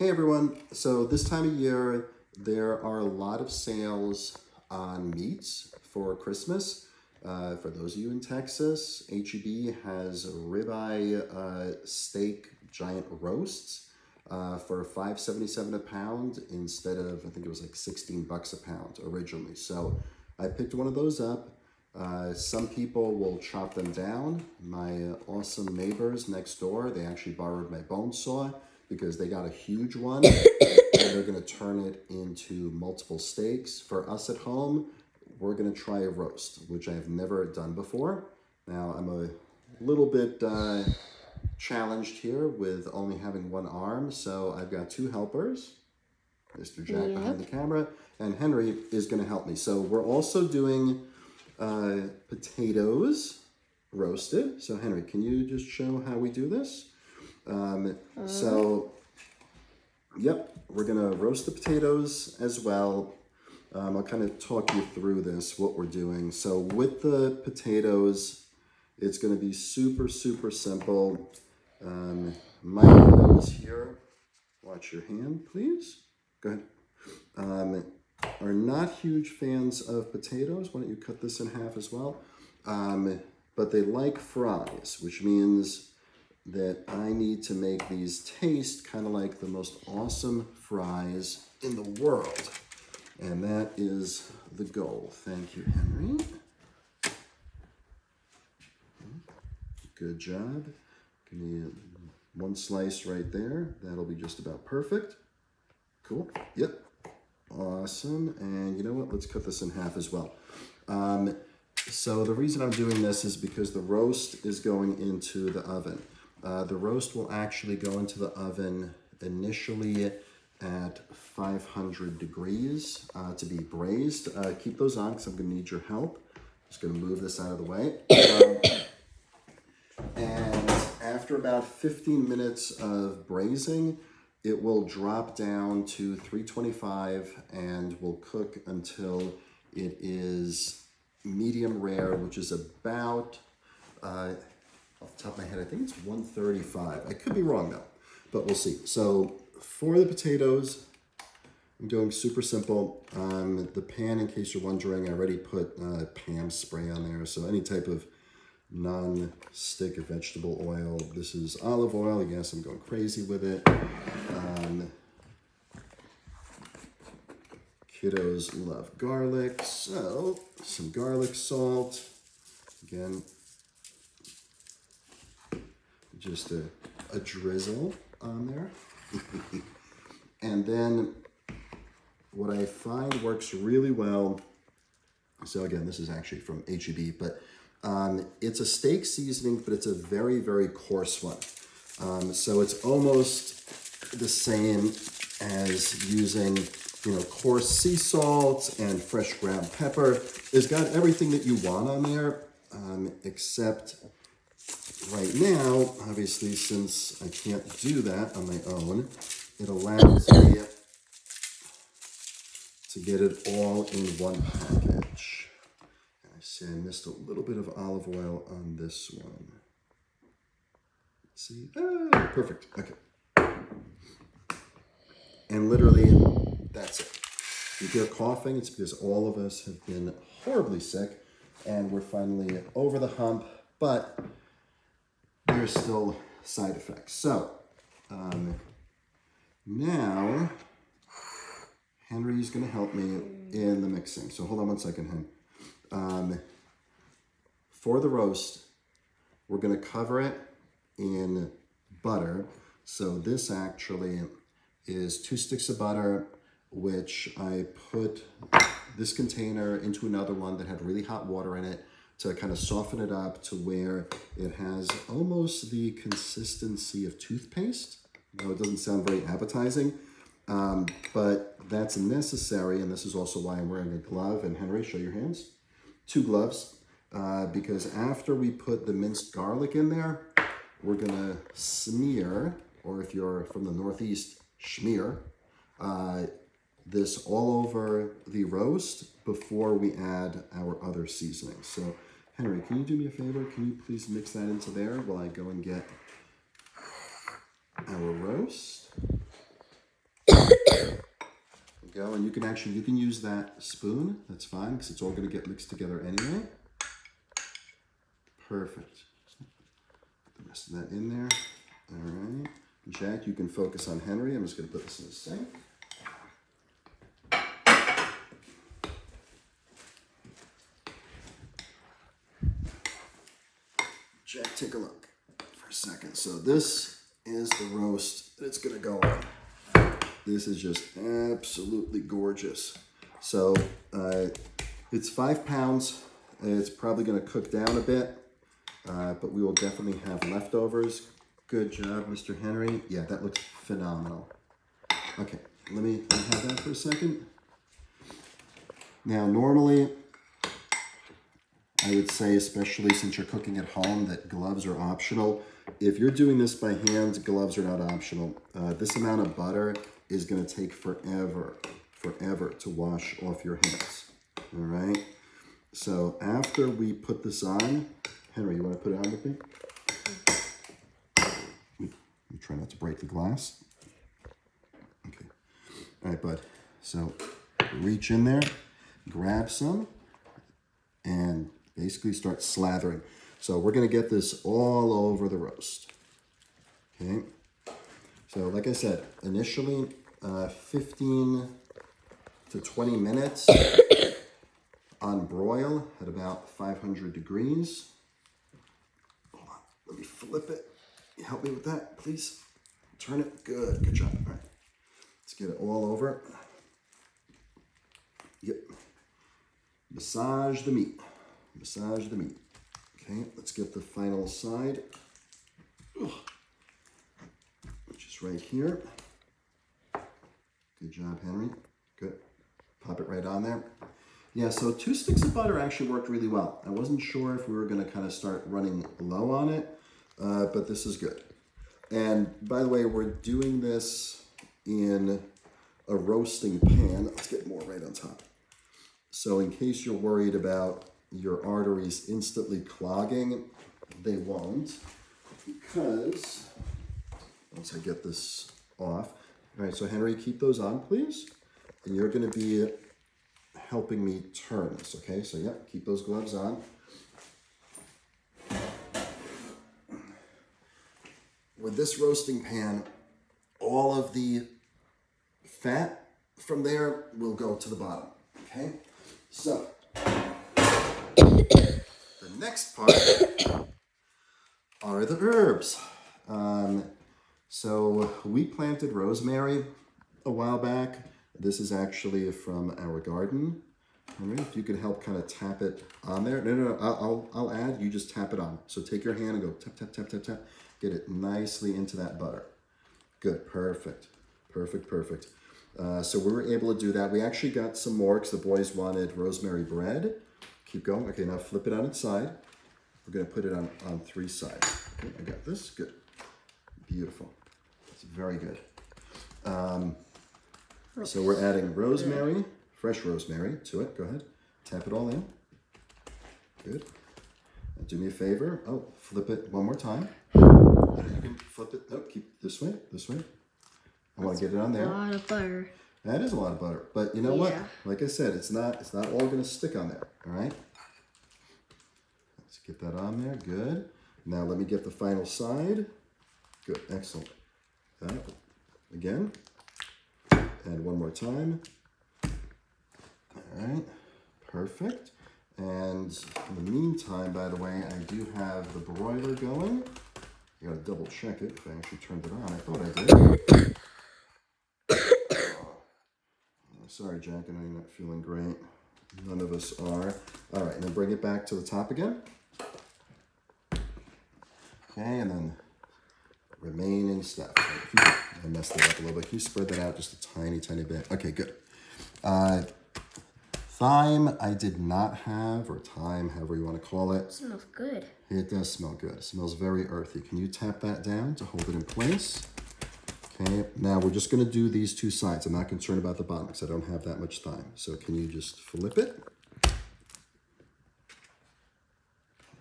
Hey everyone, so this time of year there are a lot of sales on meats for Christmas. For those of you in Texas, HEB has ribeye steak giant roasts for $5.77 a pound instead of, I think it was like 16 bucks a pound originally. So I picked one of those up. Some people will chop them down. My awesome neighbors next door, they actually borrowed my bone saw because they got a huge one and they're gonna turn it into multiple steaks. For us at home, we're gonna try a roast, which I have never done before. Now I'm a little bit challenged here with only having one arm, so I've got two helpers, Mr. Jack behind the camera, and Henry is gonna help me. So we're also doing potatoes roasted. So Henry, can you just show how we do this? So, yep, we're gonna roast the potatoes as well. I'll kind of talk you through this, what we're doing. So with the potatoes, it's gonna be super, super simple. My kiddos here, watch your hand, please. Go ahead. Are not huge fans of potatoes. Why don't you cut this in half as well? But they like fries, which means that I need to make these taste kind of like the most awesome fries in the world. And that is the goal. Thank you, Henry. Good job. Give me one slice right there. That'll be just about perfect. Cool. Yep. Awesome. And you know what? Let's cut this in half as well. So the reason I'm doing this is because the roast is going into the oven. The roast will actually go into the oven initially at 500 degrees to be braised. Keep those on because I'm going to need your help. Just going to move this out of the way. And after about 15 minutes of braising, it will drop down to 325 and will cook until it is medium rare, which is about, off the top of my head, I think it's 135. I could be wrong though, but we'll see. So for the potatoes, I'm doing super simple. The pan, in case you're wondering, I already put Pam spray on there. So any type of non-stick vegetable oil. This is olive oil. Yes, I'm going crazy with it. Kiddos love garlic, so some garlic salt. Again, just a drizzle on there. And then what I find works really well, so again, this is actually from HEB, but it's a steak seasoning, but it's a very, very coarse one. So it's almost the same as using, coarse sea salt and fresh ground pepper. It's got everything that you want on there, except right now, obviously, since I can't do that on my own, it allows me to get it all in one package. And I see I missed a little bit of olive oil on this one. Let's see, perfect, okay. And literally, that's it. If you're coughing, it's because all of us have been horribly sick and we're finally over the hump, but there's still side effects. So, now, Henry's gonna help me in the mixing. So hold on one second, Hen. For the roast, we're gonna cover it in butter. So this actually is 2 sticks of butter, which I put this container into another one that had really hot water in it to kind of soften it up to where it has almost the consistency of toothpaste. Though it doesn't sound very appetizing, but that's necessary, and this is also why I'm wearing a glove. And Henry, show your hands. 2 gloves, because after we put the minced garlic in there, we're gonna smear, or if you're from the Northeast, schmear, this all over the roast before we add our other seasonings. So, Henry, can you do me a favor? Can you please mix that into there while I go and get our roast? Go, and you can use that spoon. That's fine because it's all going to get mixed together anyway. Perfect. Put the rest of that in there. All right, Jack, you can focus on Henry. I'm just going to put this in the sink. Jack, take a look for a second. So this is the roast that it's going to go on. This is just absolutely gorgeous. So it's 5 pounds. It's probably going to cook down a bit, but we will definitely have leftovers. Good job, Mr. Henry. Yeah, that looks phenomenal. Okay, let me have that for a second. Now, normally, I would say, especially since you're cooking at home, that gloves are optional. If you're doing this by hand, gloves are not optional. This amount of butter is going to take forever to wash off your hands. All right? So after we put this on, Henry, you want to put it on with me? You try not to break the glass. Okay. All right, bud. So reach in there, grab some, and basically start slathering. So we're going to get this all over the roast. Okay. So like I said, initially 15 to 20 minutes on broil at about 500 degrees. Hold on, let me flip it. You help me with that, please? Turn it. Good job. All right. Let's get it all over. Yep. Massage the meat. Massage the meat. Okay, let's get the final side, which is right here. Good job, Henry. Good. Pop it right on there. Yeah, so 2 sticks of butter actually worked really well. I wasn't sure if we were going to kind of start running low on it, but this is good. And by the way, we're doing this in a roasting pan. Let's get more right on top. So in case you're worried about your arteries instantly clogging, they won't, because once I get this off. All right, so Henry, keep those on, please. And you're going to be helping me turn this, okay? So, yeah, keep those gloves on. With this roasting pan, all of the fat from there will go to the bottom, okay? So, the next part are the herbs. So we planted rosemary a while back. This is actually from our garden. Henry, if you could help kind of tap it on there. No, I'll add. You just tap it on. So take your hand and go tap, tap, tap, tap, tap. Get it nicely into that butter. Good, perfect, perfect, perfect. So we were able to do that. We actually got some more because the boys wanted rosemary bread. Keep going. Okay, now flip it on its side. We're going to put it on 3 sides. Okay, I got this. Good. Beautiful. It's very good. So we're adding rosemary, fresh rosemary to it. Go ahead. Tap it all in. Good. Now do me a favor. Oh, flip it one more time. You can flip it. Oh, keep this way. This way. I want to get it on there. A lot of butter. That is a lot of butter. But you know what? Like I said, it's not all going to stick on there. All right? Let's get that on there. Good. Now let me get the final side. Good. Excellent. That. Again. And one more time. All right. Perfect. And in the meantime, by the way, I do have the broiler going. I gotta double check it if I actually turned it on. I thought I did. Sorry, Jack, I know you're not feeling great. None of us are. All right, and then bring it back to the top again. Okay, and then remaining stuff. I messed it up a little bit. Can you spread that out just a tiny, tiny bit? Okay, good. Thyme I did not have, or thyme, however you want to call it. It smells good. It does smell good. It smells very earthy. Can you tap that down to hold it in place? Okay, now we're just going to do these 2 sides. I'm not concerned about the bottom because I don't have that much thyme. So can you just flip it?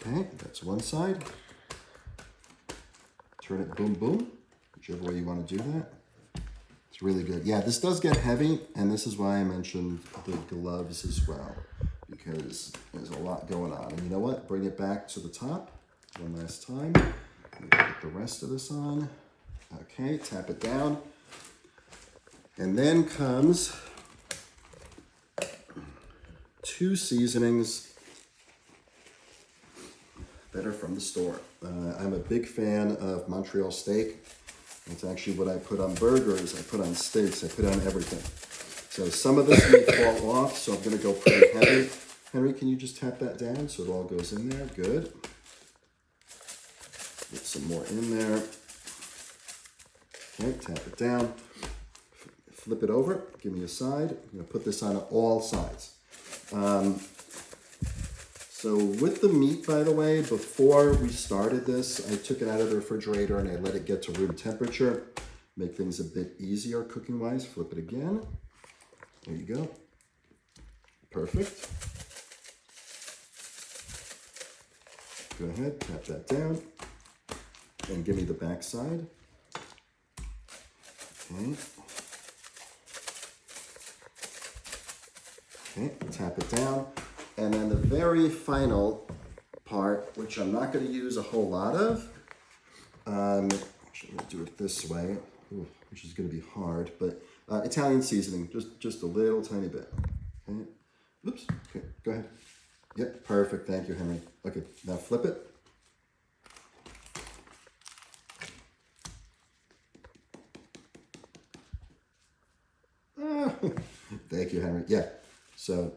Okay, that's one side. Turn it boom, boom, whichever way you want to do that. It's really good. Yeah, this does get heavy, and this is why I mentioned the gloves as well, because there's a lot going on. And you know what? Bring it back to the top one last time. Put the rest of this on. Okay, tap it down. And then comes 2 seasonings that are from the store. I'm a big fan of Montreal steak. It's actually what I put on burgers, I put on steaks, I put on everything. So some of this may fall off, so I'm gonna go pretty heavy. Henry, can you just tap that down so it all goes in there? Good. Get some more in there. Okay, tap it down. Flip it over, give me a side. I'm gonna put this on all sides. So with the meat, by the way, before we started this, I took it out of the refrigerator and I let it get to room temperature. Make things a bit easier cooking-wise. Flip it again. There you go. Perfect. Go ahead, tap that down. And give me the back side. Okay. Okay, tap it down. And then the very final part, which I'm not going to use a whole lot of, actually I'm going to do it this way, which is going to be hard, but Italian seasoning, just a little tiny bit. Okay. Oops. Okay, go ahead. Yep, perfect. Thank you, Henry. Okay, now flip it. Thank you, Henry. Yeah, so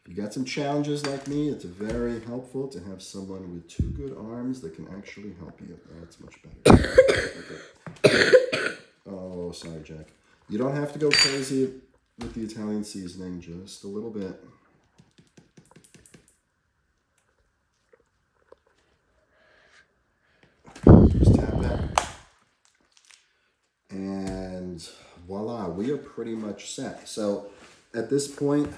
if you got some challenges like me, it's very helpful to have someone with 2 good arms that can actually help you. That's much better. Okay. Oh, sorry, Jack. You don't have to go crazy with the Italian seasoning, just a little bit. Just tap that. And voila, we are pretty much set. So at this point,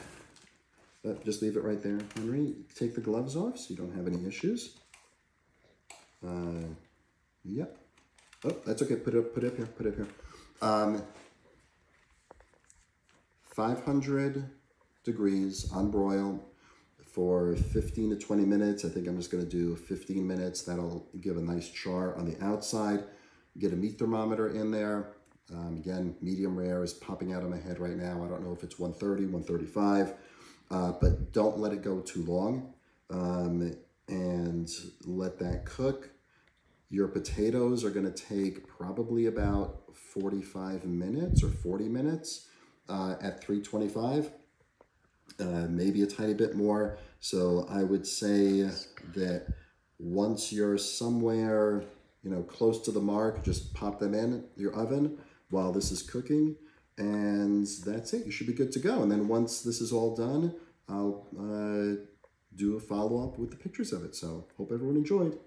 just leave it right there, Henry. Take the gloves off so you don't have any issues. Yep. Oh, that's okay. Put it up here. 500 degrees on broil for 15 to 20 minutes. I think I'm just going to do 15 minutes. That'll give a nice char on the outside. Get a meat thermometer in there. Again, medium rare is popping out of my head right now. I don't know if it's 130, 135. But don't let it go too long, and let that cook. Your potatoes are going to take probably about 45 minutes or 40 minutes at 325, maybe a tiny bit more. So I would say that once you're somewhere, close to the mark, just pop them in your oven while this is cooking. And that's it. You should be good to go. And then once this is all done, I'll do a follow-up with the pictures of it. So hope everyone enjoyed.